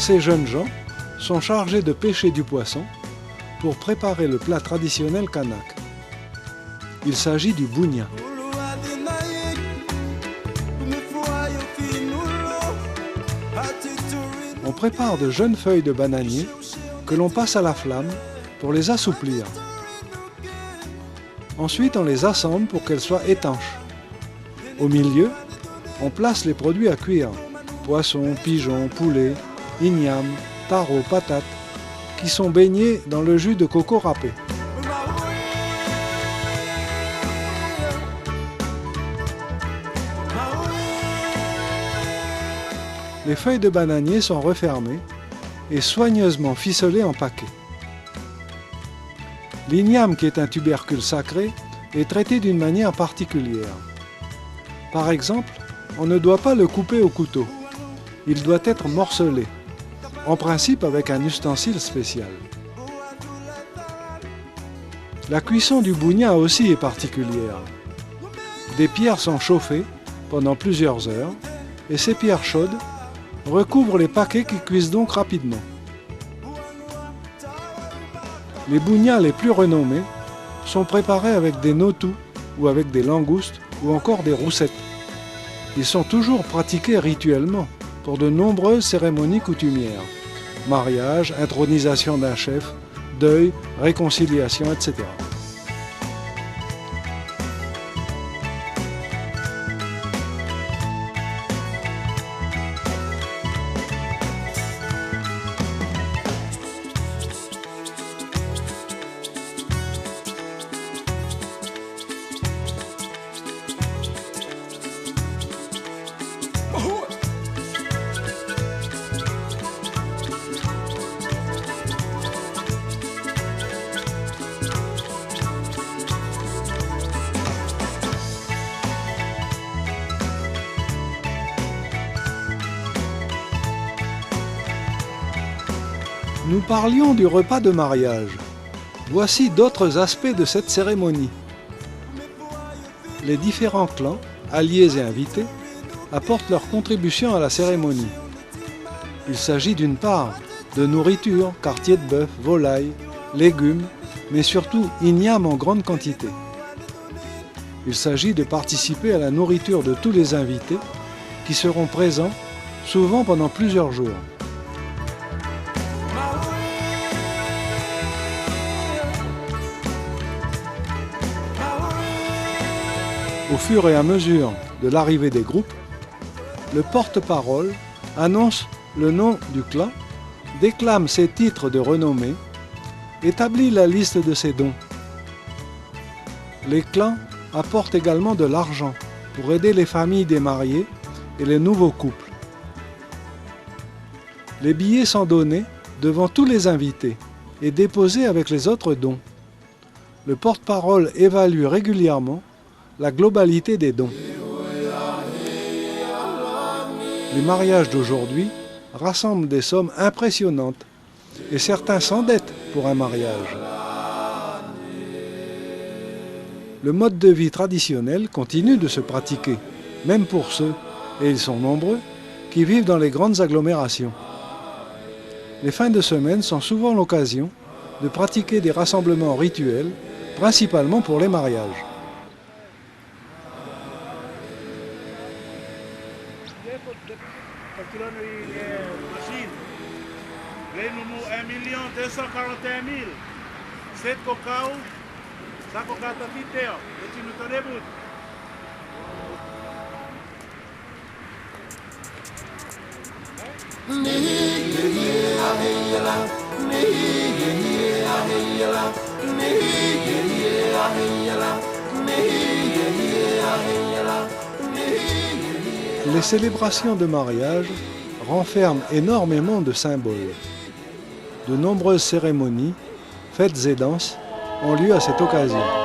Ces jeunes gens sont chargés de pêcher du poisson pour préparer le plat traditionnel kanak. Il s'agit du bounia. On prépare de jeunes feuilles de bananier que l'on passe à la flamme pour les assouplir. Ensuite, on les assemble pour qu'elles soient étanches. Au milieu, on place les produits à cuire. Poissons, pigeons, poulets, igname, taro, patates, qui sont baignés dans le jus de coco râpé. Les feuilles de bananier sont refermées et soigneusement ficelées en paquets. L'igname, qui est un tubercule sacré, est traité d'une manière particulière. Par exemple, on ne doit pas le couper au couteau. Il doit être morcelé, en principe avec un ustensile spécial. La cuisson du bounia aussi est particulière. Des pierres sont chauffées pendant plusieurs heures et ces pierres chaudes recouvrent les paquets qui cuisent donc rapidement. Les bougnats les plus renommés sont préparés avec des notus ou avec des langoustes ou encore des roussettes. Ils sont toujours pratiqués rituellement pour de nombreuses cérémonies coutumières. Mariage, intronisation d'un chef, deuil, réconciliation, etc. Nous parlions du repas de mariage. Voici d'autres aspects de cette cérémonie. Les différents clans, alliés et invités, apportent leur contribution à la cérémonie. Il s'agit d'une part de nourriture, quartier de bœuf, volaille, légumes, mais surtout igname en grande quantité. Il s'agit de participer à la nourriture de tous les invités qui seront présents, souvent pendant plusieurs jours. Au fur et à mesure de l'arrivée des groupes, le porte-parole annonce le nom du clan, déclame ses titres de renommée, établit la liste de ses dons. Les clans apportent également de l'argent pour aider les familles des mariés et les nouveaux couples. Les billets sont donnés devant tous les invités et déposés avec les autres dons. Le porte-parole évalue régulièrement la globalité des dons. Les mariages d'aujourd'hui rassemblent des sommes impressionnantes et certains s'endettent pour un mariage. Le mode de vie traditionnel continue de se pratiquer, même pour ceux, et ils sont nombreux, qui vivent dans les grandes agglomérations. Les fins de semaine sont souvent l'occasion de pratiquer des rassemblements rituels, principalement pour les mariages. Les célébrations de mariage renferment énormément de symboles. De nombreuses cérémonies, fêtes et danses ont lieu à cette occasion.